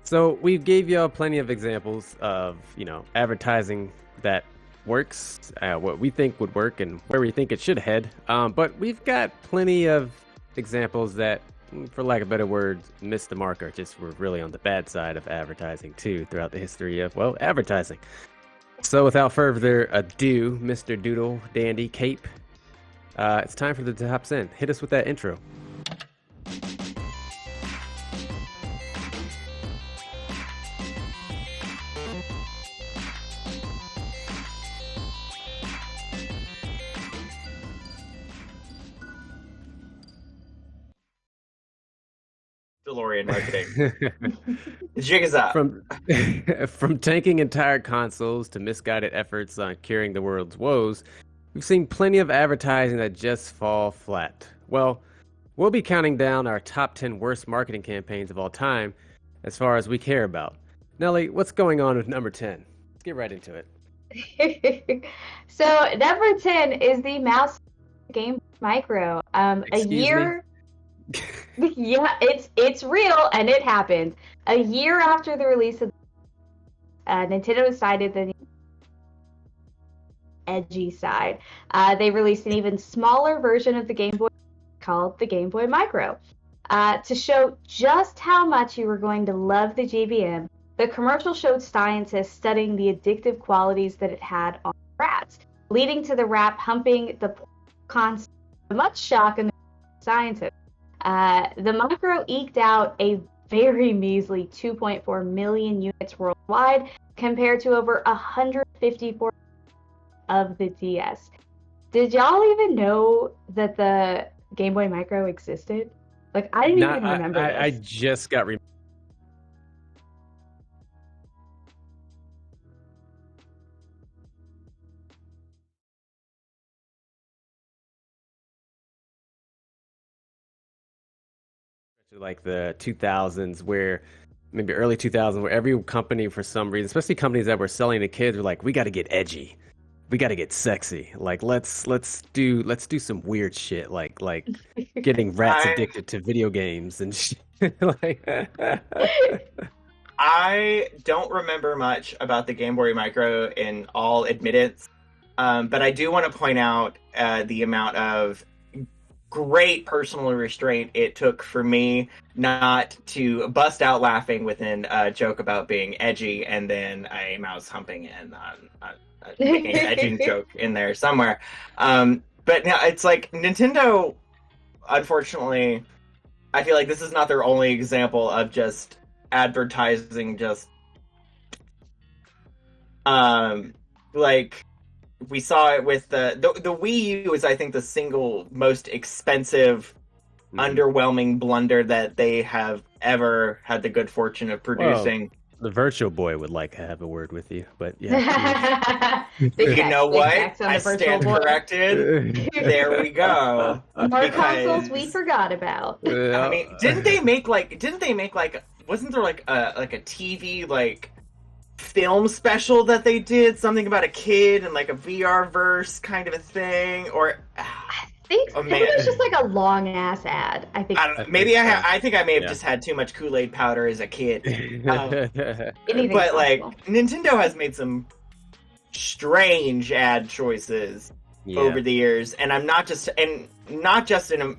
So we gave y'all plenty of examples of, advertising that works, what we think would work, and where we think it should head. But we've got plenty of examples that, for lack of better words, missed the mark or just were really on the bad side of advertising too throughout the history of, well, advertising. So without further ado, Mr. Doodle Dandy Cape, it's time for the top 10. Hit us with that intro. DeLorean marketing. The jig is up. From tanking entire consoles to misguided efforts on curing the world's woes, we've seen plenty of advertising that just fall flat. Well, we'll be counting down our top 10 worst marketing campaigns of all time as far as we care about. Nelly, what's going on with number 10? Let's get right into it. So number 10 is the mouse game Micro. Excuse a year Yeah, it's real and it happened. A year after the release of Nintendo decided the edgy side. They released an even smaller version of the Game Boy called the Game Boy Micro. To show just how much you were going to love the GBM, the commercial showed scientists studying the addictive qualities that it had on rats, leading to the rat humping the concept. Much shock in the scientists. The Micro eked out a very measly 2.4 million units worldwide, compared to over 154 of the DS. Did y'all even know that the Game Boy Micro existed? Like, I didn't even remember this. I just got like the 2000s, where maybe early 2000s, where every company, for some reason, especially companies that were selling to kids, were like, we got to get edgy, we got to get sexy, like let's do some weird shit, like getting rats addicted to video games and shit. Like, I don't remember much about the Game Boy Micro, in all admittance, but I do want to point out the amount of great personal restraint it took for me not to bust out laughing within a joke about being edgy and then a mouse humping and an edging joke in there somewhere. But now it's like Nintendo, unfortunately, I feel like this is not their only example of just advertising just like we saw it with the Wii U is, I think, the single most expensive, underwhelming blunder that they have ever had the good fortune of producing. Well, the Virtual Boy would like to have a word with you, but yeah. You know what? I stand corrected. There we go. More consoles we forgot about. I mean, didn't they make like? Wasn't there like a TV like film special that they did, something about a kid and like a VR verse kind of a thing? Or I think it was just like a long ass ad. I think. I don't know. Maybe I think I may have just had too much Kool-Aid powder as a kid. But like Nintendo has made some strange ad choices over the years, and I'm not just in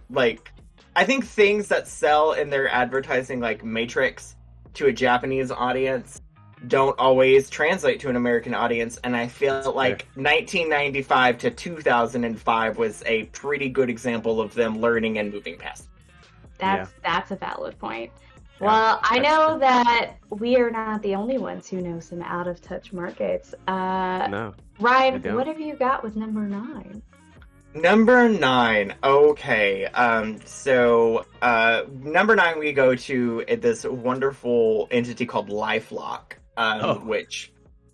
like, I think things that sell in their advertising, like Matrix, to a Japanese audience don't always translate to an American audience, and I feel like 1995 to 2005 was a pretty good example of them learning and moving past. That's a valid point. Well, I know that we are not the only ones who know some out-of-touch markets. No, Ryan, what have you got with number 9? Number 9. Okay. So number 9, we go to this wonderful entity called LifeLock. Which,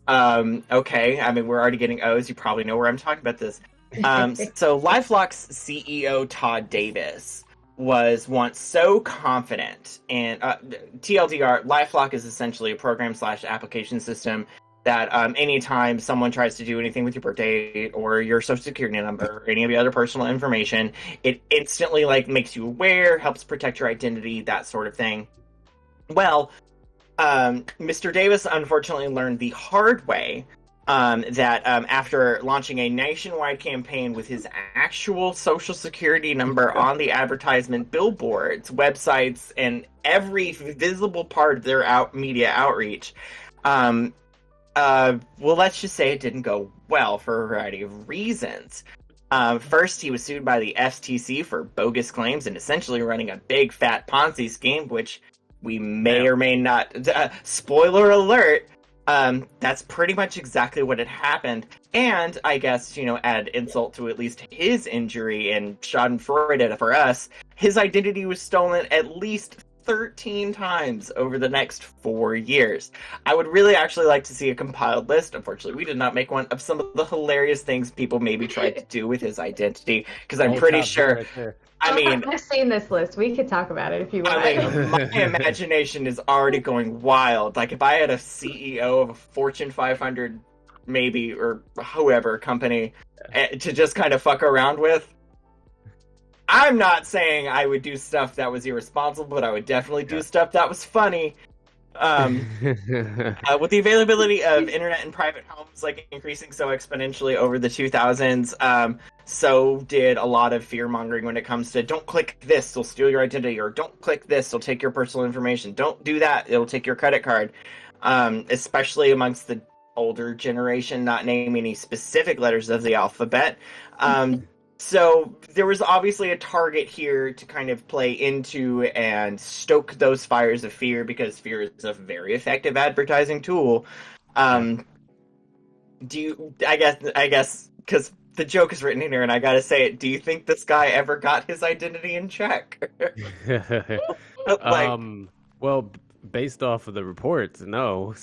okay, I mean, we're already getting O's. You probably know where I'm talking about this. So LifeLock's CEO, Todd Davis, was once so confident, and TLDR, LifeLock is essentially a program/application system that anytime someone tries to do anything with your birth date or your social security number or any of your other personal information, it instantly like makes you aware, helps protect your identity, that sort of thing. Well, Mr. Davis unfortunately learned the hard way that after launching a nationwide campaign with his actual social security number on the advertisement billboards, websites, and every visible part of their media outreach, well, let's just say it didn't go well for a variety of reasons. First, he was sued by the FTC for bogus claims and essentially running a big fat Ponzi scheme, which we may or may not. Spoiler alert. That's pretty much exactly what had happened. And I guess, add insult to at least his injury and schadenfreude for us, his identity was stolen at least 13 times over the next 4 years. I would really actually like to see a compiled list. Unfortunately, we did not make one of some of the hilarious things people maybe tried to do with his identity, because I'm pretty sure... Right, I mean, I've seen this list. We could talk about it if you want. I mean, my imagination is already going wild. Like, if I had a CEO of a Fortune 500, maybe, or whoever company to just kind of fuck around with, I'm not saying I would do stuff that was irresponsible, but I would definitely do stuff that was funny. With the availability of internet and private homes increasing so exponentially over the 2000s, so did a lot of fear mongering when it comes to don't click this, they'll steal your identity, or don't click this, they'll take your personal information, don't do that, it'll take your credit card. Especially amongst the older generation, not naming any specific letters of the alphabet. So there was obviously a target here to kind of play into and stoke those fires of fear, because fear is a very effective advertising tool. I guess, because the joke is written in here and I gotta say it, do you think this guy ever got his identity in check? Well, based off of the reports, no.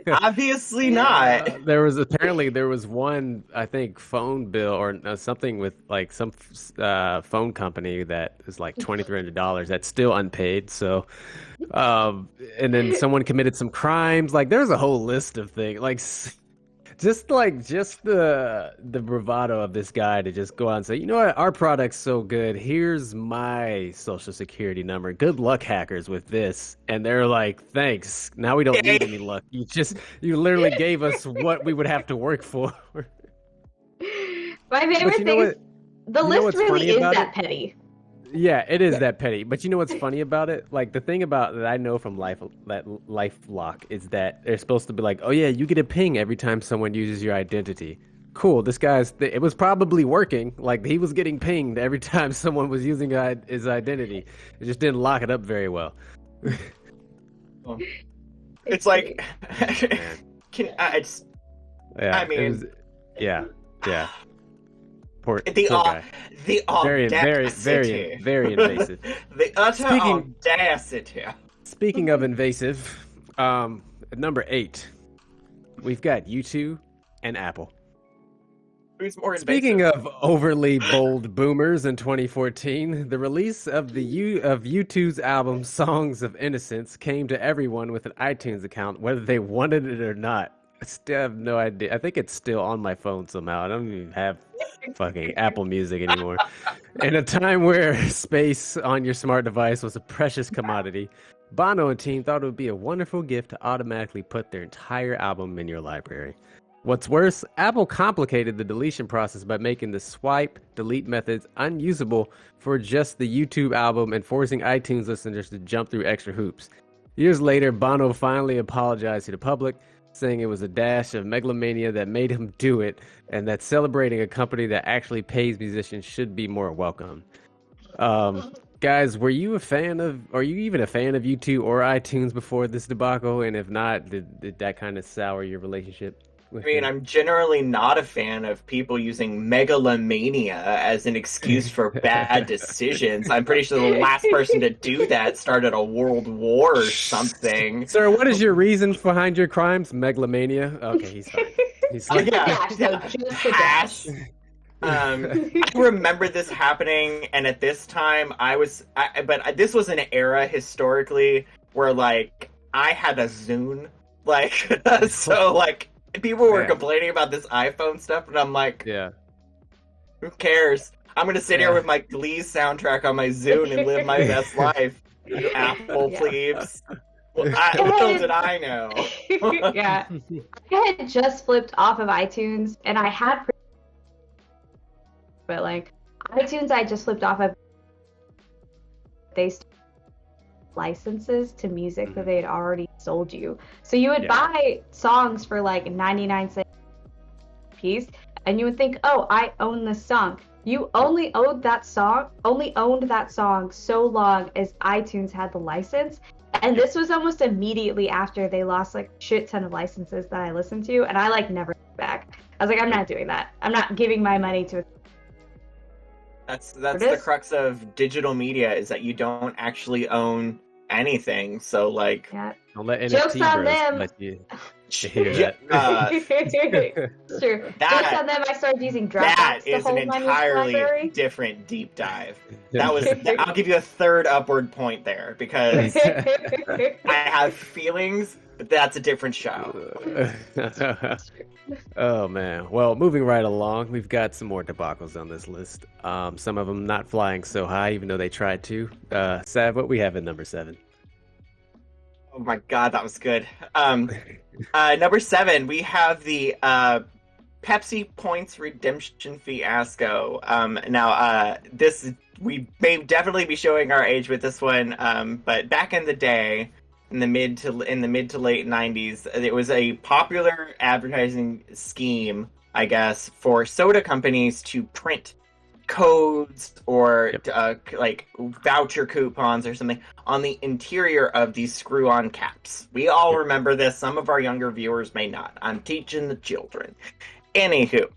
Obviously not. There was one, I think, phone bill or something with some phone company that is like $2,300 that's still unpaid. So, and then someone committed some crimes. There's a whole list of things. Just the bravado of this guy to just go out and say, you know what, our product's so good, here's my social security number. Good luck, hackers, with this. And they're like, thanks. Now we don't need any luck. You literally gave us what we would have to work for. My favorite thing is the list really is that petty. Yeah, it is that petty. But you know what's funny about it? The thing about that I know from LifeLock is that they're supposed to be like, oh yeah, you get a ping every time someone uses your identity. Cool. This guy's it was probably working. He was getting pinged every time someone was using his identity. It just didn't lock it up very well. It's like, yeah. The audacity. Very invasive. The utter audacity. Speaking of invasive, at number 8, we've got U2 and Apple. Who's more invasive? Speaking of overly bold boomers in 2014, the release of U2's album Songs of Innocence came to everyone with an iTunes account, whether they wanted it or not. I still have no idea. I think it's still on my phone somehow. I don't even have fucking Apple Music anymore. In a time where space on your smart device was a precious commodity, Bono and team thought it would be a wonderful gift to automatically put their entire album in your library. What's worse, Apple complicated the deletion process by making the swipe delete methods unusable for just the YouTube album and forcing iTunes listeners to jump through extra hoops. Years later, Bono finally apologized to the public, saying it was a dash of megalomania that made him do it, and that celebrating a company that actually pays musicians should be more welcome. Guys, are you even a fan of U2 or iTunes before this debacle? And if not, did that kind of sour your relationship? I'm generally not a fan of people using megalomania as an excuse for bad decisions. I'm pretty sure the last person to do that started a world war or something. Sir, what is your reason behind your crimes? Megalomania? Okay, he's fine. He's fine. I remember this happening, and at this time, but this was an era historically where, I had a Zune. People were complaining about this iPhone stuff, and I'm like, who cares? I'm going to sit here with my Glee soundtrack on my Zune and live my best life. You Apple plebes. Little did I know. Yeah. I had just flipped off of iTunes, and I had, but like iTunes, I just flipped off of. They licenses to music that they had already sold you, so you would buy songs for like 99 cents a piece, and you would think, oh, I own this song. You only owned that song so long as iTunes had the license. And this was almost immediately after they lost like a shit ton of licenses that I listened to, and I like never went back. I was like, I'm not doing that. I'm not giving my money to. That's the crux of digital media, is that you don't actually own anything. So like, don't let jokes NFT on them. let you hear that. True. Jokes on them. I started using Dropbox to hold my music library. That is an entirely different deep dive. I'll give you a third upward point there, because I have feelings, but that's a different show. Oh man. Well, moving right along, we've got some more debacles on this list. Some of them not flying so high, even though they tried to. Sav, what we have at number 7? Oh my god, that was good. Number 7, we have the Pepsi points redemption fiasco. Now, we may definitely be showing our age with this one, but back in the day, in the mid to late 90s, it was a popular advertising scheme, I guess, for soda companies to print codes or like voucher coupons or something on the interior of these screw-on caps. We all remember this. Some of our younger viewers may not. I'm teaching the children. Anywho,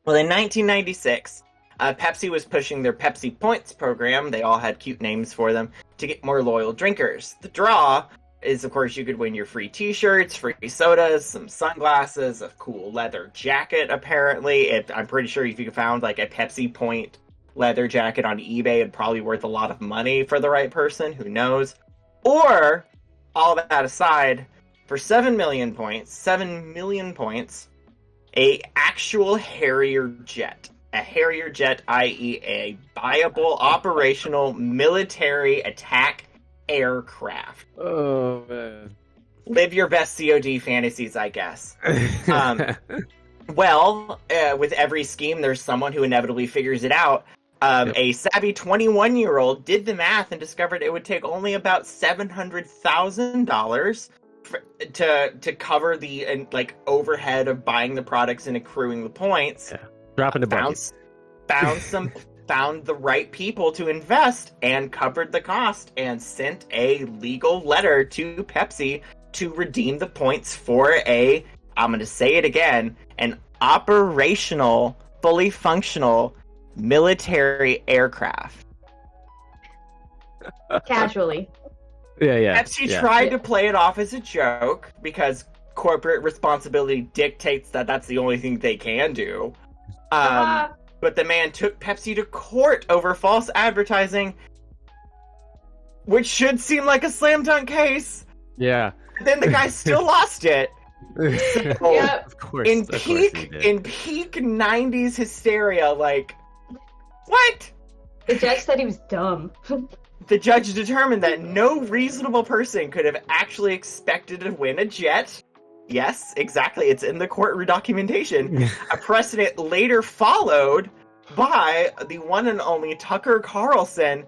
well, in 1996, Pepsi was pushing their Pepsi Points program. They all had cute names for them to get more loyal drinkers. The draw is, of course, you could win your free t-shirts, free sodas, some sunglasses, a cool leather jacket, apparently. I'm pretty sure if you found like a Pepsi Point leather jacket on eBay, it'd probably worth a lot of money for the right person. Who knows? Or, all that aside, for 7 million points, a actual Harrier jet. A Harrier jet, i.e. a viable, operational, military attack aircraft. Oh, man. Live your best COD fantasies, I guess. Well, with every scheme, there's someone who inevitably figures it out. A savvy 21-year-old did the math and discovered it would take only about $700,000 to cover the overhead of buying the products and accruing the points. Yeah. Dropping the bucket. Found the right people to invest and covered the cost and sent a legal letter to Pepsi to redeem the points for I'm going to say it again, an operational, fully functional military aircraft. Casually. Yeah. Pepsi tried to play it off as a joke because corporate responsibility dictates that that's the only thing they can do. But the man took Pepsi to court over false advertising, which should seem like a slam dunk case. Yeah. Then the guy still lost it. So, Yep. Of course. In peak 90s hysteria, like, what? The judge said he was dumb. The judge determined that no reasonable person could have actually expected to win a jet. Yes, exactly. It's in the court documentation. A precedent later followed by the one and only Tucker Carlson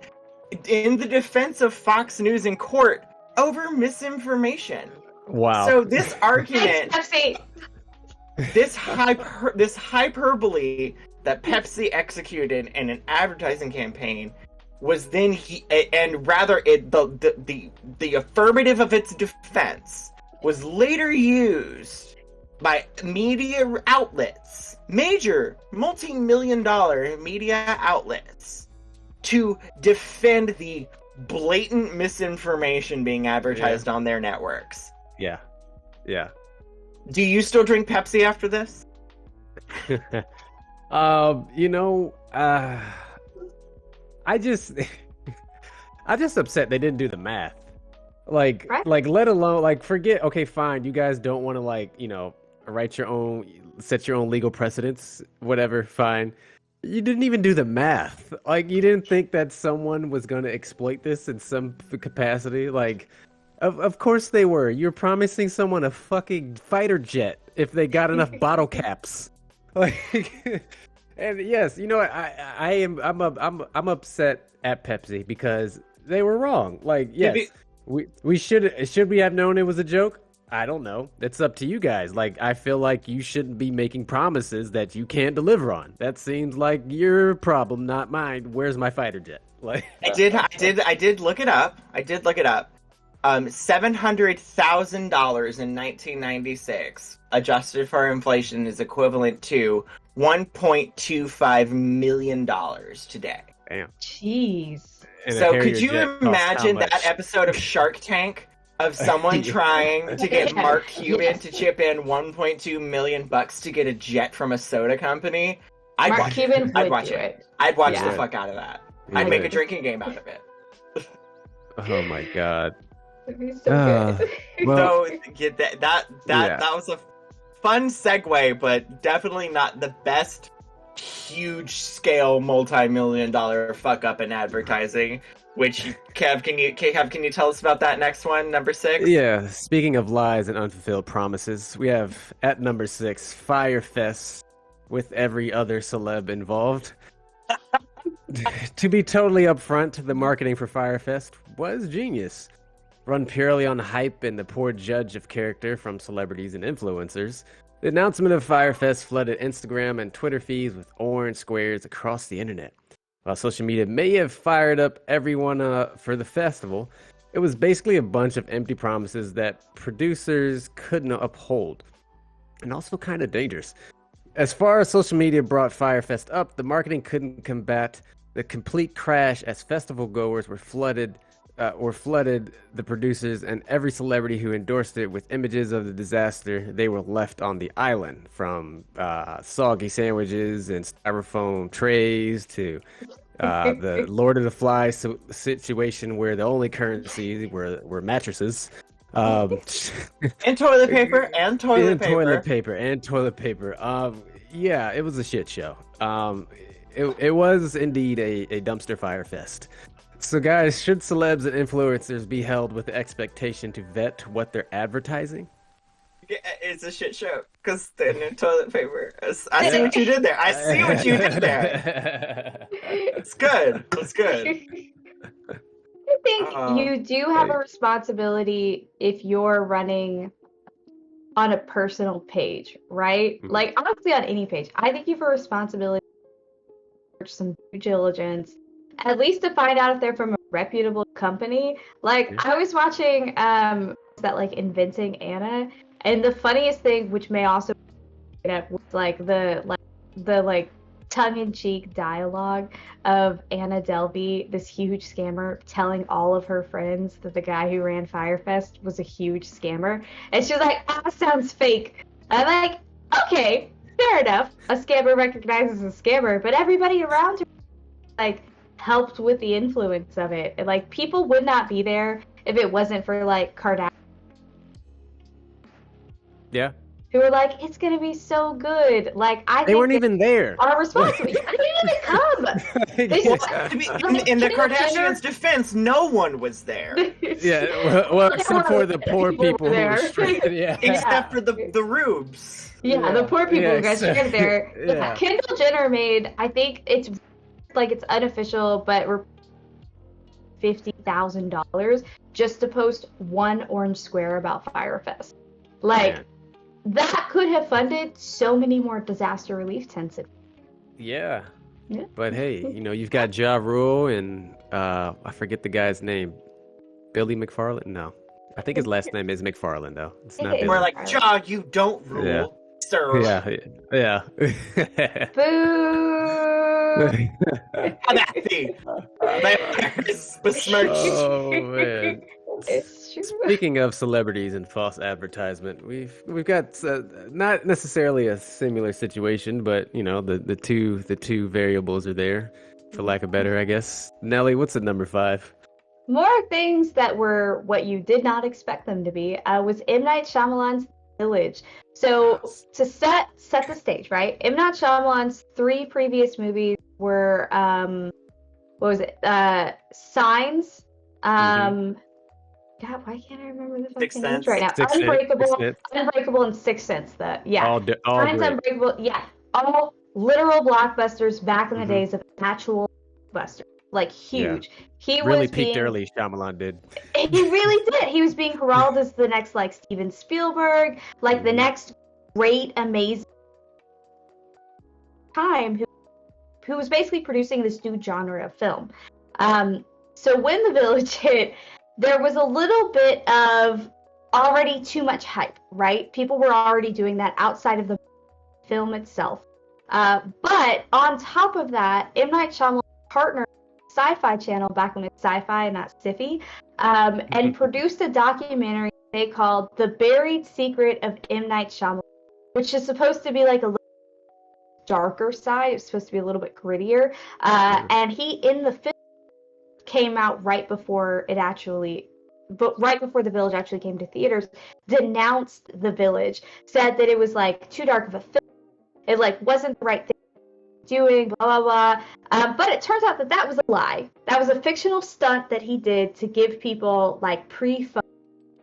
in the defense of Fox News in court over misinformation. Wow. So this argument, Pepsi. this hyperbole that Pepsi executed in an advertising campaign was then the affirmative of its defense was later used by media outlets, major multi-million-dollar media outlets, to defend the blatant misinformation being advertised on their networks. Yeah. Do you still drink Pepsi after this? I just upset they didn't do the math. Like, Right. let alone, forget, okay, fine, you guys don't want to, set your own legal precedents, whatever, fine. You didn't even do the math. You didn't think that someone was going to exploit this in some capacity. Of course they were. You're promising someone a fucking fighter jet if they got enough bottle caps. Like, and yes, you know what? I'm upset at Pepsi because they were wrong. Like, yes, we should we have known it was a joke? I don't know. It's up to you guys. Like, I feel like you shouldn't be making promises that you can't deliver on. That seems like your problem, not mine. Where's my fighter jet? Like, I did look it up. $700,000 in 1996, adjusted for inflation, is equivalent to $1.25 million today. damn. Jeez. And a So Harrier could you jet costs imagine how much? that episode of Shark Tank of someone trying to get Mark Cuban to chip in 1.2 million bucks to get a jet from a soda company? I'd Mark watch Cuban it. I'd would watch do it. it. I'd watch Yeah. the fuck out of that. You I'd make a would. drinking game out of it. Oh my god. It'd be so good. Well, So get that was a fun segue, but definitely not the best huge scale multi-million dollar fuck up in advertising. Which Kev, can you tell us about that next one, number 6? yeah, speaking of lies and unfulfilled promises, we have at number 6, Firefest with every other celeb involved. To be totally upfront, the marketing for Firefest was genius. Run purely on hype and the poor judge of character from celebrities and influencers, the announcement of Firefest flooded Instagram and Twitter feeds with orange squares across the internet. While social media may have fired up everyone for the festival, it was basically a bunch of empty promises that producers couldn't uphold, and also kind of dangerous. As far as social media brought Firefest up, the marketing couldn't combat the complete crash as festival goers were flooded the producers and every celebrity who endorsed it with images of the disaster. They were left on the island, from soggy sandwiches and styrofoam trays to the Lord of the Flies situation where the only currency were mattresses. And toilet paper, and toilet paper. Yeah, it was a shit show. It was indeed a dumpster fire fest. So guys, should celebs and influencers be held with the expectation to vet what they're advertising? Yeah, it's a shit show because they're in toilet paper. I see what you did there. It's good. It's good. I think you do have a responsibility if you're running on a personal page, right? Mm-hmm. Like, honestly, on any page. I think you have a responsibility for some due diligence, at least to find out if they're from a reputable company. Like, I was watching that, like, Inventing Anna, and the funniest thing, which may also was like the tongue-in-cheek dialogue of Anna Delvey, this huge scammer, telling all of her friends that the guy who ran Firefest was a huge scammer. And she was like, sounds fake. I'm like, okay, fair enough. A scammer recognizes a scammer, but everybody around her, like, helped with the influence of it. And, like, people would not be there if it wasn't for, like, Kardashian. Yeah. Who were like, it's gonna be so good. Like, they weren't even there. Are responsible. You couldn't even come. In the Kardashians' defense, no one was there. Yeah, well, except for the poor people who were stranded. Yeah. Except for the rubes. Yeah, the poor people who got stranded there. Yeah. Kendall Jenner made, I think it's unofficial, but we're $50,000 just to post one orange square about Firefest. Like, man. That could have funded so many more disaster relief tents. Yeah. But hey, you've got Ja Rule and I forget the guy's name. Billy McFarland? No. I think his last name is McFarland, though. It's not Billy. We're like, Ja, you don't rule, sir. Yeah. Boo! Besmirched. Oh, man. It's true. Speaking of celebrities and false advertisement, we've got not necessarily a similar situation, but the two variables are there, for lack of better, I guess. Nelly, what's at number 5? More things that were what you did not expect them to be was M. Night Shyamalan's Village. So to set the stage, right? M. Night Shyamalan's 3 previous movies were what was it? Signs. God, why can't I remember the Sixth fucking names Sense. right now? Sixth Sense. Unbreakable, and Sixth Sense. All Science great. Unbreakable. Yeah, all literal blockbusters back in the days of actual blockbusters, like huge. He Really was peaked being early. Shyamalan did. He really did. He was being heralded as the next like Steven Spielberg, like the next great, amazing time who was basically producing this new genre of film. So when The Village hit, there was a little bit of already too much hype, right? People were already doing that outside of the film itself. But on top of that, M. Night Shyamalan partnered with Sci-Fi Channel back when it was Sci-Fi, not Sci-Fi, and produced a documentary they called The Buried Secret of M. Night Shyamalan, which is supposed to be like a little darker side. It's supposed to be a little bit grittier. And he, in the film, came out right before it actually, but right before The Village actually came to theaters, denounced The Village, said that it was like too dark of a film. It like wasn't the right thing doing, blah blah blah. But it turns out that that was a lie. That was a fictional stunt that he did to give people like pre-fun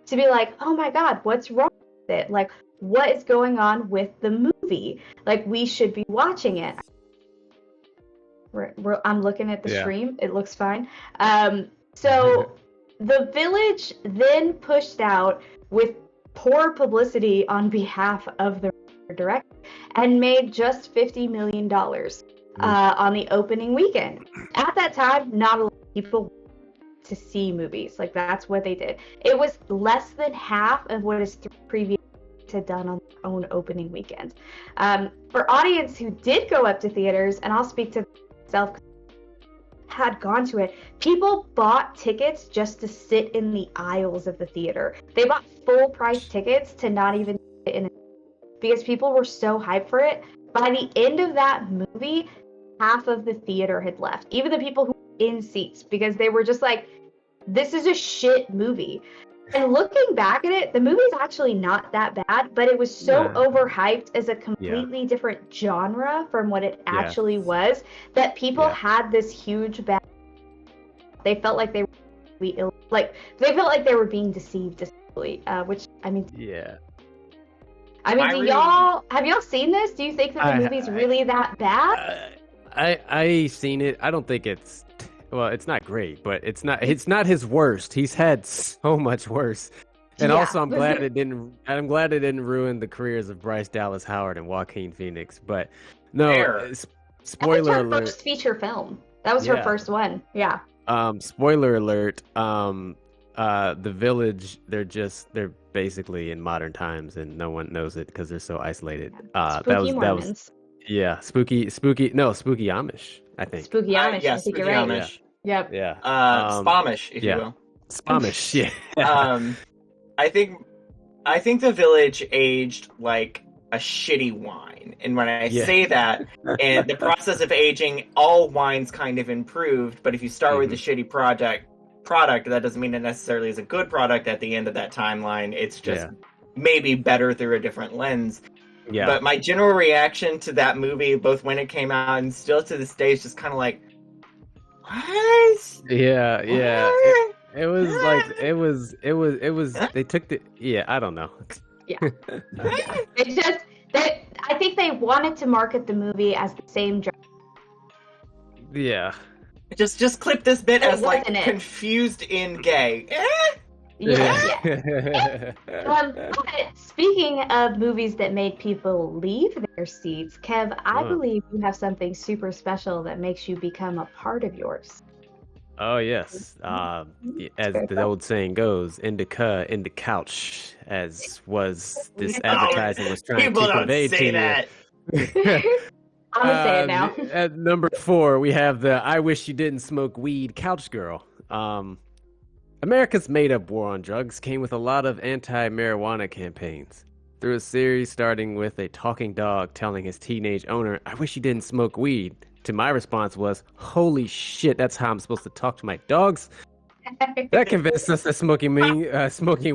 to be like, oh my god, what's wrong with it? Like, what is going on with the movie? Like, we should be watching it. I'm looking at the stream. It looks fine. So The Village then pushed out with poor publicity on behalf of the director and made just $50 million on the opening weekend. At that time, not a lot of people to see movies. Like, that's what they did. It was less than half of what his previous had done on their own opening weekend. For audience who did go up to theaters, and I'll speak to myself, had gone to it, people bought tickets just to sit in the aisles of the theater. They bought full price tickets to not even sit in it because people were so hyped for it. By the end of that movie, half of the theater had left, even the people who were in seats, because they were just like, this is a shit movie. And looking back at it, the movie's actually not that bad, but it was so overhyped as a completely different genre from what it actually was that people had this huge bad. They felt like they were they felt like they were being deceived, essentially. Which I mean, I mean, have y'all seen this? Do you think that the movie's really that bad? I seen it. I don't think it's. Well, it's not great, but it's not his worst. He's had so much worse. And also I'm glad it didn't ruin the careers of Bryce Dallas Howard and Joaquin Phoenix. But no, spoiler alert. First feature film. That was her first one. Yeah. Spoiler alert. The Village, they're basically in modern times and no one knows it because they're so isolated. Spooky Mormons. Spooky Amish, I think. Spooky Amish, I think you're right. Amish. Yep. Yeah. Spamish, if you will. Spamish, yeah. I think The Village aged like a shitty wine. And when I say that, and the process of aging, all wines kind of improved, but if you start with a shitty product, that doesn't mean it necessarily is a good product at the end of that timeline. It's just maybe better through a different lens. Yeah. But my general reaction to that movie, both when it came out and still to this day, is just kind of like, what? Yeah. It was like, it was, they took I don't know. Yeah. I think they wanted to market the movie as the same genre. Yeah. Just clip this bit as like confused in gay. But speaking of movies that made people leave their seats, Kev, I believe you have something super special that makes you become a part of yours. Oh yes, as the old saying goes, indica, in the couch, as was this advertising was trying to convey to that. I'm gonna say it now. At number 4, we have the "I wish you didn't smoke weed" couch girl. America's made-up war on drugs came with a lot of anti-marijuana campaigns. Through a series starting with a talking dog telling his teenage owner, "I wish you didn't smoke weed," to my response was, "Holy shit, that's how I'm supposed to talk to my dogs." That convinced us that smoking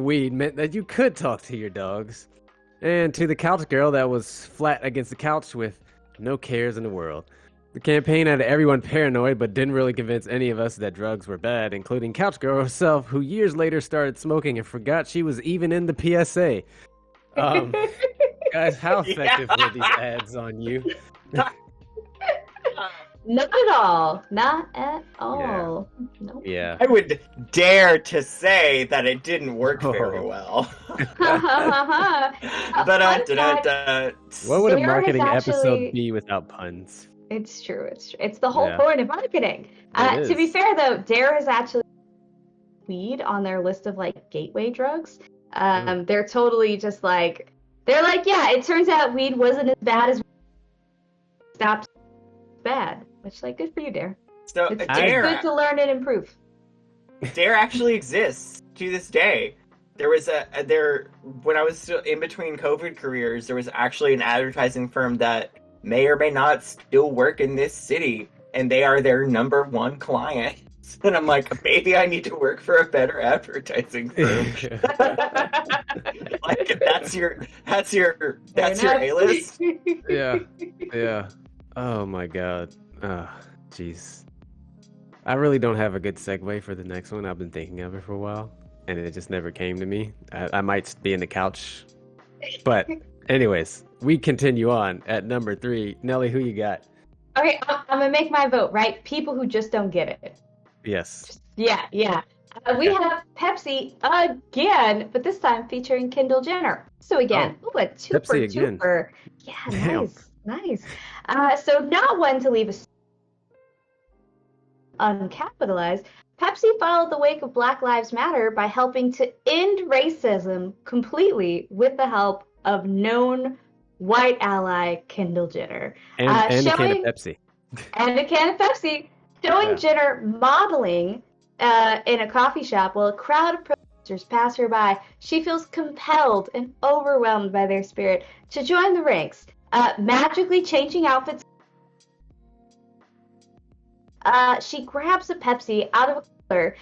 weed meant that you could talk to your dogs. And to the couch girl that was flat against the couch with no cares in the world. The campaign had everyone paranoid, but didn't really convince any of us that drugs were bad, including Couch Girl herself, who years later started smoking and forgot she was even in the PSA. Guys, how effective were these ads on you? Not at all. Not at all. Yeah. Nope. Yeah. I would dare to say that it didn't work very well. What would a Sarah marketing has episode actually- be without puns? It's true. It's the whole Yeah. point of marketing. It To be is. fair, though, Dare has actually weed on their list of like gateway drugs. They're totally just like yeah. It turns out weed wasn't as bad as stopped bad. Which like good for you, Dare. So It's Dare, good to learn and improve. Dare actually exists to this day. There was when I was still in between COVID careers, there was actually an advertising firm that may or may not still work in this city, and they are their number one client. And I'm like, maybe I need to work for a better advertising firm. Like that's your A-list. Yeah. Oh my god. Jeez. I really don't have a good segue for the next one. I've been thinking of it for a while, and it just never came to me. I might be in the couch. But anyways, we continue on at number 3. Nelly, who you got? Okay, I'm gonna make my vote, right? People who just don't get it. Yes. Yeah. We have Pepsi again, but this time featuring Kendall Jenner. So again, a two for Pepsi again. twofer. Yeah, Damn. nice. So not one to leave a uncapitalized. Pepsi followed the wake of Black Lives Matter by helping to end racism completely with the help of known white ally Kendall Jenner. And a can of showing- Pepsi. And a can of Pepsi, showing Yeah. Jenner modeling in a coffee shop while a crowd of protesters pass her by. She feels compelled and overwhelmed by their spirit to join the ranks, magically changing outfits. She grabs a Pepsi out of a cooler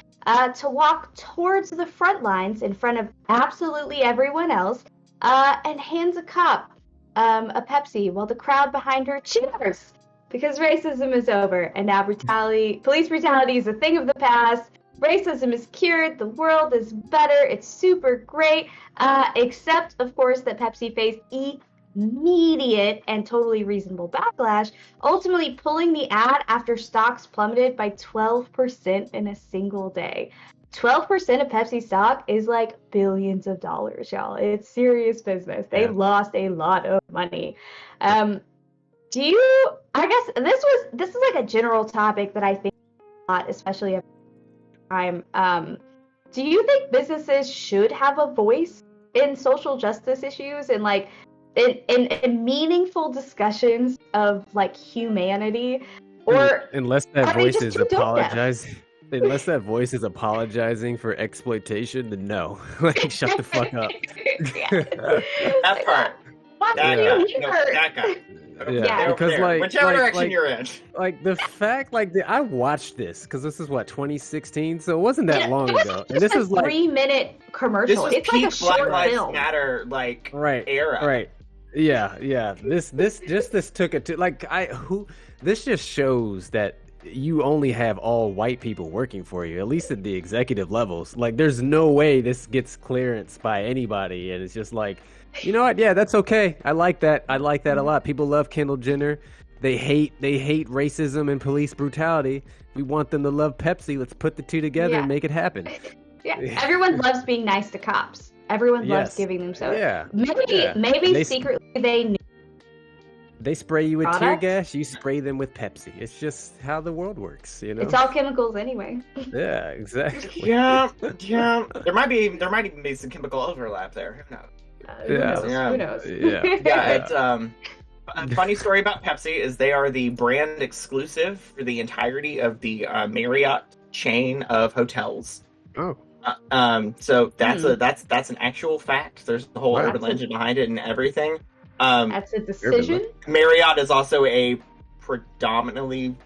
to walk towards the front lines in front of absolutely everyone else and hands a cop a Pepsi while the crowd behind her cheers. Because racism is over, and now police brutality is a thing of the past. Racism is cured, the world is better, it's super great, except, of course, that Pepsi faced immediate and totally reasonable backlash, ultimately pulling the ad after stocks plummeted by 12% in a single day. 12% of Pepsi stock is like billions of dollars, y'all. It's serious business. They lost a lot of money. I guess this is like a general topic that I think a lot, especially at the time. Do you think businesses should have a voice in social justice issues and like in meaningful discussions of like humanity? Or unless that are they voice just is too dope now? apologizing. Unless that voice is apologizing for exploitation, then no. Like, shut the fuck up. That part. Why That do guy. you No, hear? that guy. Yeah, because There. like Whichever direction like, you're in. like the fact, like I watched this because this is what 2016, so it wasn't that long it was ago, just and this a is like 3-minute This commercial. was It's like a peak Black short Lives film. Matter like right era. right yeah this took it to like this just shows that you only have all white people working for you, at least at the executive levels. Like there's no way this gets clearance by anybody, and it's just like, you know what, yeah, that's okay. I like that a lot. People love Kendall Jenner. They hate racism and police brutality. We want them to love Pepsi. Let's put the two together and make it happen. Yeah, everyone loves being nice to cops. Everyone loves giving them soda. Yeah. Maybe They- secretly they knew. They spray you with tear Product? gas, you spray them with Pepsi. It's just how the world works, you know? It's all chemicals anyway. Yeah, exactly. Yeah. There might even be some chemical overlap there. Who knows? Yeah. Who knows? Yeah. Yeah, it's a funny story about Pepsi is they are the brand exclusive for the entirety of the Marriott chain of hotels. Oh. So that's an actual fact. There's a whole Wow. urban legend behind it and everything. That's a decision. Marriott is also a predominantly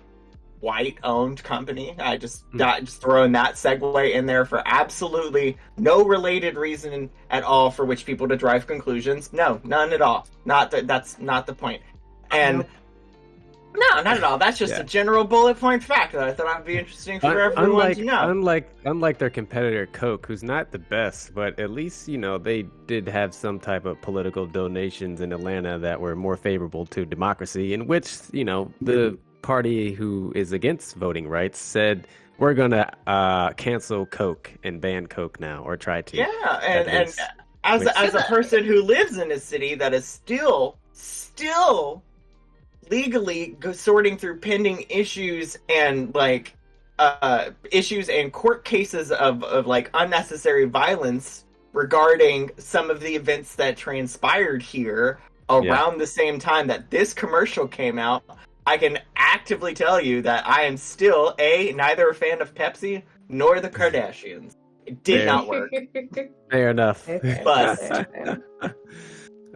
white-owned company. I just throwing that segue in there for absolutely no related reason at all for which people to drive conclusions. No, none at all. That's not the point. And No, not at all. That's just a general bullet point fact that I thought would be interesting for everyone to know. Unlike their competitor Coke, who's not the best, but at least, they did have some type of political donations in Atlanta that were more favorable to democracy, in which, the party who is against voting rights said, we're going to cancel Coke and ban Coke now, or try to. Yeah, and as a person who lives in a city that is still legally sorting through pending issues and issues and court cases of unnecessary violence regarding some of the events that transpired here around the same time that this commercial came out, I can actively tell you that I am still neither a fan of Pepsi nor the Kardashians. It did not work. Fair enough. Bust.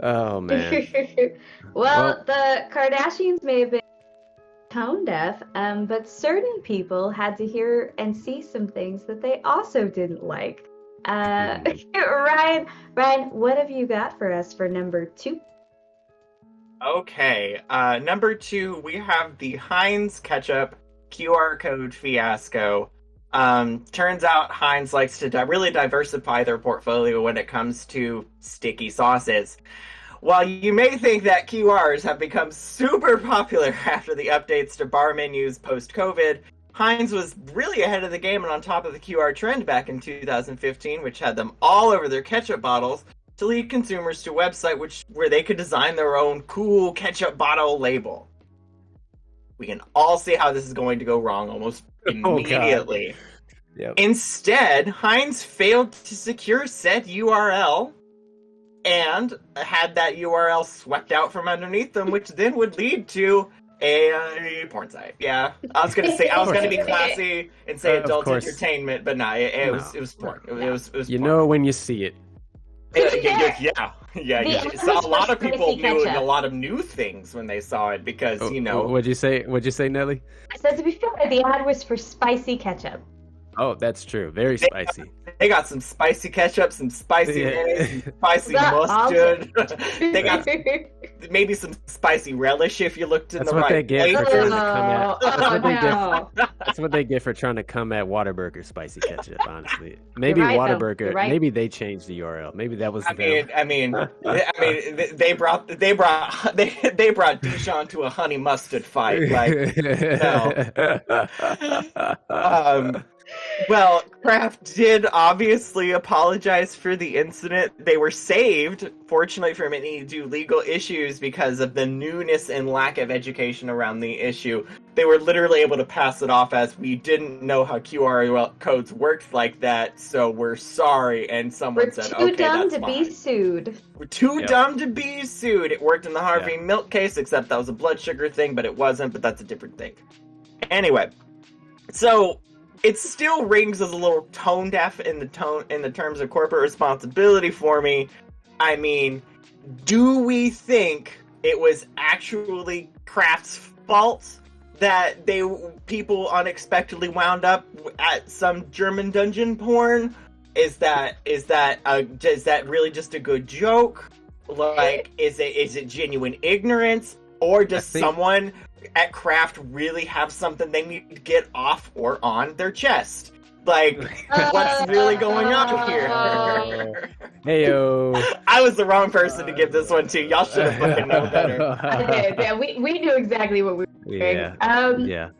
Oh man. Well, the Kardashians may have been tone deaf, but certain people had to hear and see some things that they also didn't like. Ryan, what have you got for us for number 2? Okay, number 2, we have the Heinz ketchup QR code fiasco. Turns out Heinz likes to really diversify their portfolio when it comes to sticky sauces. While you may think that QRs have become super popular after the updates to bar menus post-COVID, Heinz was really ahead of the game and on top of the QR trend back in 2015, which had them all over their ketchup bottles to lead consumers to a website where they could design their own cool ketchup bottle label. We can all see how this is going to go wrong almost immediately. Yep. Instead, Heinz failed to secure said URL and had that URL swept out from underneath them, which then would lead to a porn site. Yeah, I was gonna be classy and say adult entertainment, but it was porn. It was you porn. know when you see it. Yeah. So a lot of people knew a lot of new things when they saw it because What'd you say, Nelly? I said, to be fair, the ad was for spicy ketchup. Oh, that's true. Very spicy. They got some spicy ketchup, some spicy mayonnaise, some spicy mustard. They got maybe some spicy relish if you looked in the right place. That's what they get for trying to come at Whataburger spicy ketchup, honestly. Maybe Whataburger, maybe they changed the URL. Maybe that was I mean, they brought Dijon to a honey mustard fight. Well, Kraft did obviously apologize for the incident. They were saved, fortunately, from any legal issues because of the newness and lack of education around the issue. They were literally able to pass it off as, we didn't know how QR codes worked like that, so we're sorry. And someone said, okay, that's fine. Be sued. We're too dumb to be sued. It worked in the Harvey Milk case, except that was a blood sugar thing, but it wasn't, but that's a different thing. Anyway, so it still rings as a little tone deaf in the terms of corporate responsibility for me. I mean, do we think it was actually Kraft's fault that people unexpectedly wound up at some German dungeon porn? Is that really just a good joke? Is it genuine ignorance, or does someone at Kraft really have something they need to get off or on their chest? What's really going on here? Heyo. I was the wrong person to give this one to. Y'all should have fucking known better. Okay, we knew exactly what we were doing. Yeah.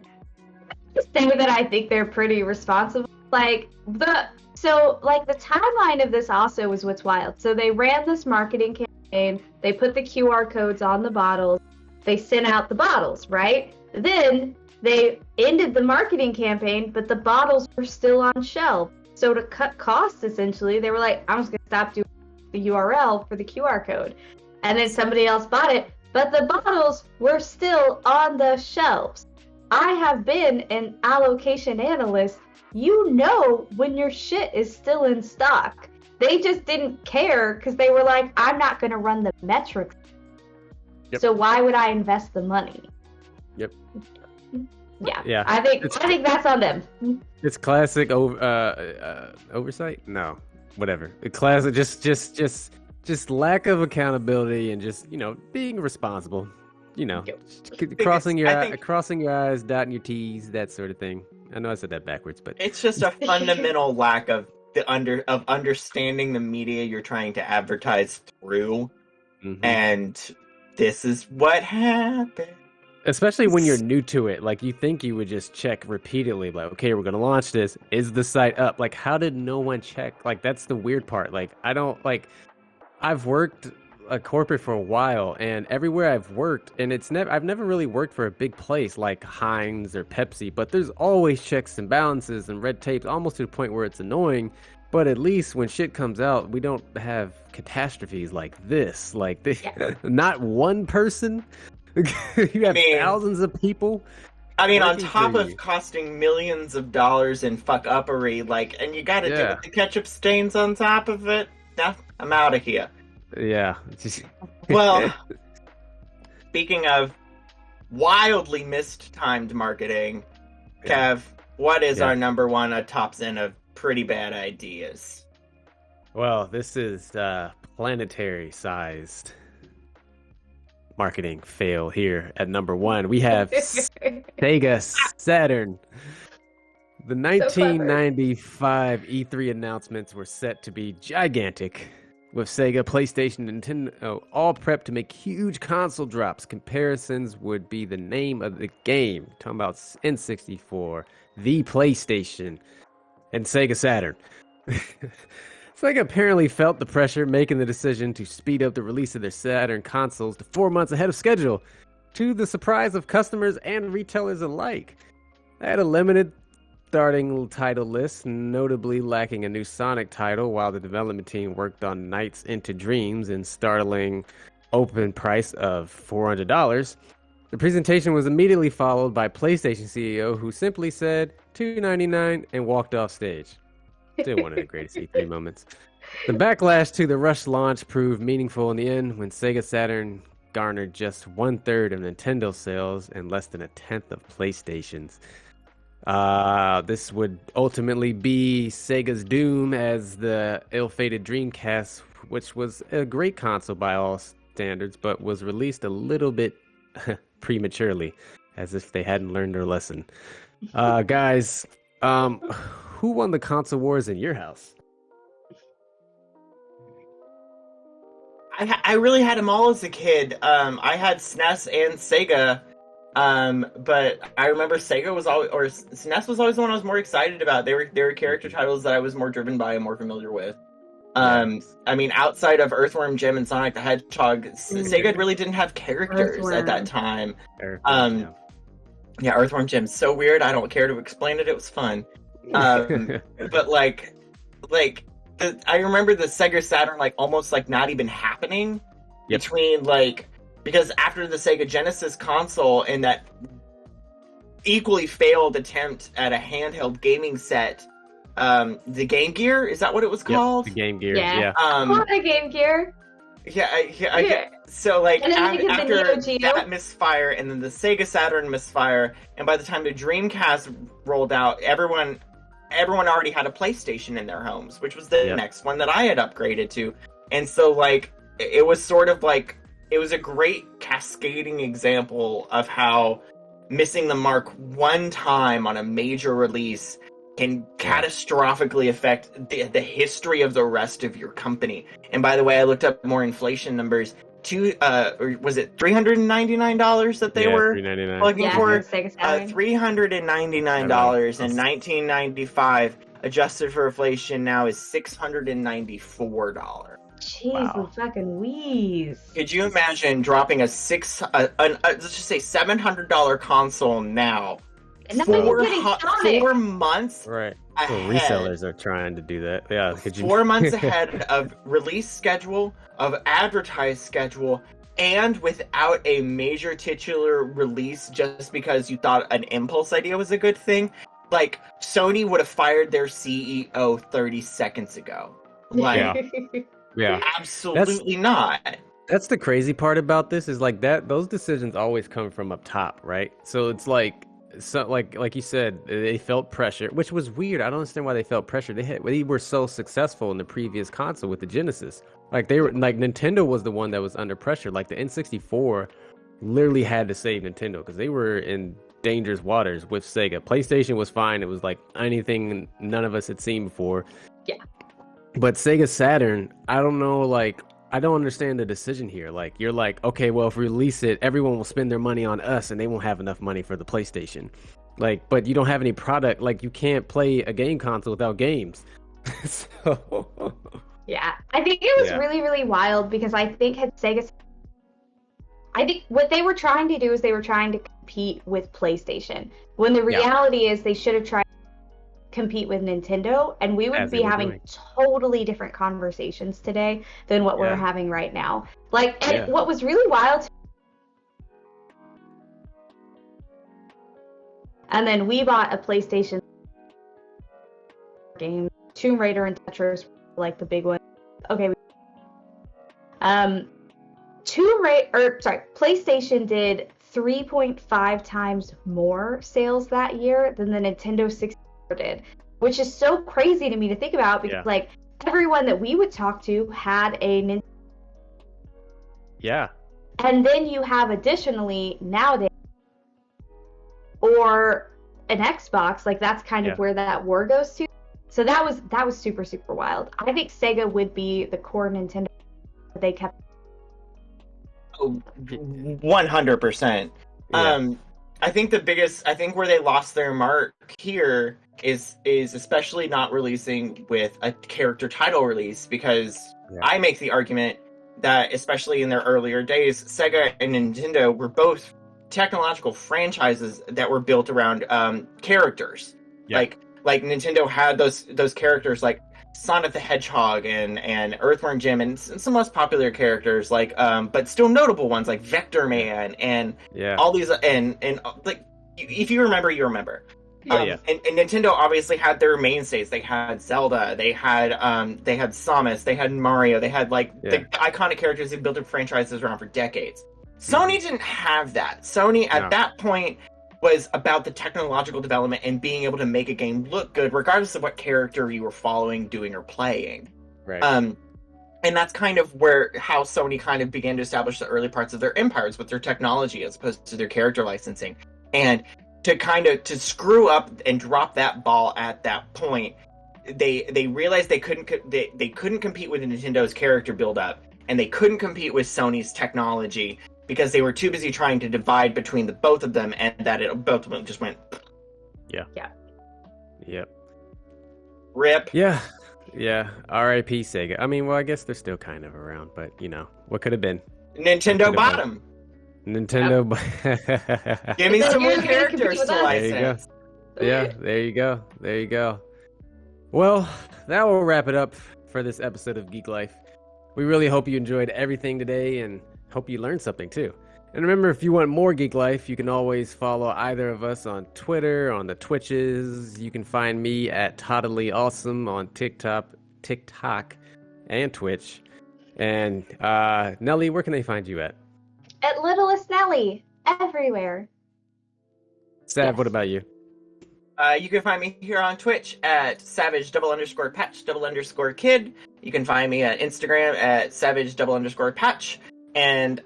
Just say that I think they're pretty responsible. The timeline of this also was what's wild. So they ran this marketing campaign. They put the QR codes on the bottles. They sent out the bottles, right? Then they ended the marketing campaign, but the bottles were still on shelf. So to cut costs, essentially, they were like, I'm just going to stop doing the URL for the QR code. And then somebody else bought it, but the bottles were still on the shelves. I have been an allocation analyst. You know when your shit is still in stock. They just didn't care because they were like, I'm not going to run the metrics. Yep. So why would I invest the money? Yep. Yeah. I think that's on them. It's classic oversight. No, whatever. Classic, just lack of accountability and just being responsible. crossing your eyes, dotting your T's, that sort of thing. I know I said that backwards, but it's just a fundamental lack of understanding the media you're trying to advertise through, and this is what happened. Especially when you're new to it, like you think you would just check repeatedly, like, okay, we're gonna launch this. Is the site up? Like, how did no one check? Like, that's the weird part. Like, I've worked a corporate for a while, and everywhere I've worked, and I've never really worked for a big place like Heinz or Pepsi, but there's always checks and balances and red tapes, almost to the point where it's annoying. But at least when shit comes out, we don't have catastrophes like this. Like, not one person. You have thousands of people. I mean, on top of costing millions of dollars in fuck-uppery, like, and you gotta deal with the ketchup stains on top of it. Nah, I'm out of here. Yeah. Well, speaking of wildly mistimed marketing, Kev, what is our number one top 10 of pretty bad ideas? Well, this is planetary-sized marketing fail here at number one. We have Sega Saturn. The 1995 E3 announcements were set to be gigantic, with Sega, PlayStation, and Nintendo all prepped to make huge console drops. Comparisons would be the name of the game. Talking about N64, the PlayStation, and Sega Saturn. Sega apparently felt the pressure, making the decision to speed up the release of their Saturn consoles to 4 months ahead of schedule, to the surprise of customers and retailers alike. They had a limited starting title list, notably lacking a new Sonic title, while the development team worked on Nights into Dreams and startling open price of $400. The presentation was immediately followed by PlayStation CEO, who simply said $299 and walked off stage. Still one of the greatest E3 moments. The backlash to the rush launch proved meaningful in the end, when Sega Saturn garnered just 1/3 of Nintendo sales and less than 1/10 of PlayStation's. This would ultimately be Sega's doom, as the ill-fated Dreamcast, which was a great console by all standards, but was released a little bit prematurely, as if they hadn't learned their lesson. Guys, who won the console wars in your house? I really had them all as a kid. I had SNES and Sega, but I remember Sega was always, or SNES was always the one I was more excited about. They were character titles that I was more driven by and more familiar with. I mean, outside of Earthworm Jim and Sonic the Hedgehog, Sega really didn't have characters at that time. Earthworm Jim's so weird. I don't care to explain it. It was fun. But I remember the Sega Saturn almost not even happening between because after the Sega Genesis console and that equally failed attempt at a handheld gaming set, the Game Gear, is that what it was called? The Game Gear, yeah. The Game Gear. Yeah. So after that misfire, and then the Sega Saturn misfire, and by the time the Dreamcast rolled out, everyone already had a PlayStation in their homes, which was the next one that I had upgraded to. And so it was sort of it was a great cascading example of how missing the mark one time on a major release can catastrophically affect the history of the rest of your company. And by the way, I looked up more inflation numbers. Was it $399 that they were looking for? $399 in 1995, adjusted for inflation now is $694. Jeez, fucking wheeze. Could you imagine dropping let's just say $700 console now? And 4 months right. ahead. Well, resellers are trying to do that. Yeah, 4 months ahead of release schedule, of advertised schedule, and without a major titular release just because you thought an impulse idea was a good thing. Sony would have fired their CEO 30 seconds ago. Yeah. Absolutely not. That's the crazy part about this is those decisions always come from up top, right? So it's like you said, they felt pressure, which was weird. I don't understand why they felt pressure. They were so successful in the previous console with the Genesis. Nintendo was the one that was under pressure. The N64 literally had to save Nintendo because they were in dangerous waters with Sega. PlayStation was fine. It was like anything none of us had seen before. Yeah. But Sega Saturn, I don't know, like, I don't understand the decision here. Like, you're like, okay, well, if we release it, everyone will spend their money on us and they won't have enough money for the PlayStation. Like, but you don't have any product. Like, you can't play a game console without games. So... Yeah, I think it was really, really wild because I think what they were trying to do is they were trying to compete with PlayStation. When the reality is they should have tried to compete with Nintendo, and we would be having totally different conversations today than what we're having right now. Like, and what was really wild. And then we bought a PlayStation game, Tomb Raider and Tetris, like the big one. Okay. PlayStation did 3.5 times more sales that year than the Nintendo 64 did, which is so crazy to me to think about because like everyone that we would talk to had a Nintendo. Yeah. And then you have additionally nowadays or an Xbox, like that's kind of where that war goes to. So that was super, super wild. I think Sega would be the core Nintendo that they kept. 100%. I think where they lost their mark here is especially not releasing with a character title release, because I make the argument that especially in their earlier days, Sega and Nintendo were both technological franchises that were built around characters. Like Nintendo had those characters like Sonic the Hedgehog and Earthworm Jim and some less popular characters like but still notable ones like Vector Man and all these and like if you remember, you remember. And Nintendo obviously had their mainstays. They had Zelda, they had Samus, they had Mario, they had like the iconic characters that built their franchises around for decades. Sony didn't have that. Sony at that point was about the technological development and being able to make a game look good regardless of what character you were following, doing, or playing. Right. And that's kind of how Sony kind of began to establish the early parts of their empires with their technology as opposed to their character licensing. And to screw up and drop that ball at that point, they realized they couldn't compete with Nintendo's character build up, and they couldn't compete with Sony's technology because they were too busy trying to divide between the both of them, and that both of them just went. Yep. Rip. Yeah. R.I.P. Sega. I mean, well, I guess they're still kind of around, but you know what could have been. Nintendo bought them. Nintendo. Give me some more characters to license. There you go. Well, that will wrap it up for this episode of Geek Life. We really hope you enjoyed everything today and hope you learned something too. And remember, if you want more Geek Life, you can always follow either of us on Twitter, on the Twitches. You can find me at Totally Awesome on TikTok, and Twitch. And Nelly, where can they find you at? At Littlest Nelly, everywhere. Sav, what about you? You can find me here on Twitch at savage_patch_kid. You can find me at Instagram at savage_patch. And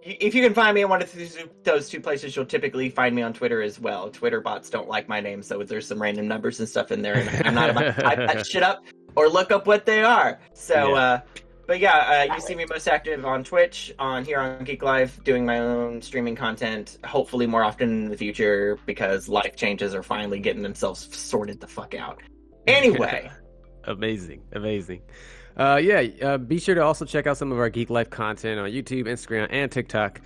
if you can find me in one of those two places, you'll typically find me on Twitter as well. Twitter bots don't like my name, so there's some random numbers and stuff in there, and I'm not about to type that shit up or look up what they are. So, you see me most active on Twitch, here on Geeklife, doing my own streaming content, hopefully more often in the future, because life changes are finally getting themselves sorted the fuck out. Anyway. Amazing. Be sure to also check out some of our Geek Life content on YouTube, Instagram, and TikTok.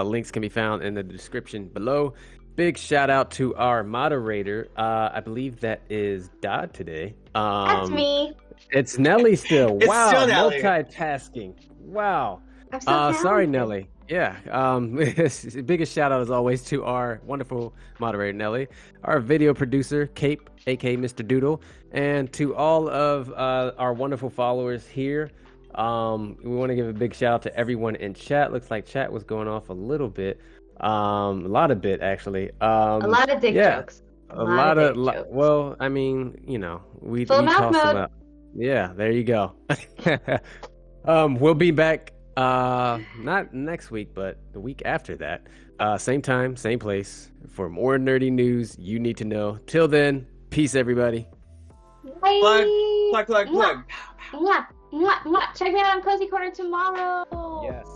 Links can be found in the description below. Big shout out to our moderator. I believe that is Dodd today. That's me. It's Nelly still. It's wow, still Nelly. Multitasking. Wow. I'm so sorry, Nelly. Yeah. Biggest shout out as always to our wonderful moderator Nelly, our video producer Cape, aka Mr. Doodle, and to all of our wonderful followers here. We want to give a big shout out to everyone in chat. Looks like chat was going off a little bit. A lot of bit actually. A lot of dick jokes. A lot of jokes. Well, I mean, you know, we toss them out. Yeah, there you go. We'll be back Not next week, but the week after that. Same time, same place. For more nerdy news you need to know. Till then, peace, everybody. Bye. Plug. Mwah. Mwah. Mwah. Mwah. Check me out on Cozy Corner tomorrow. Yes.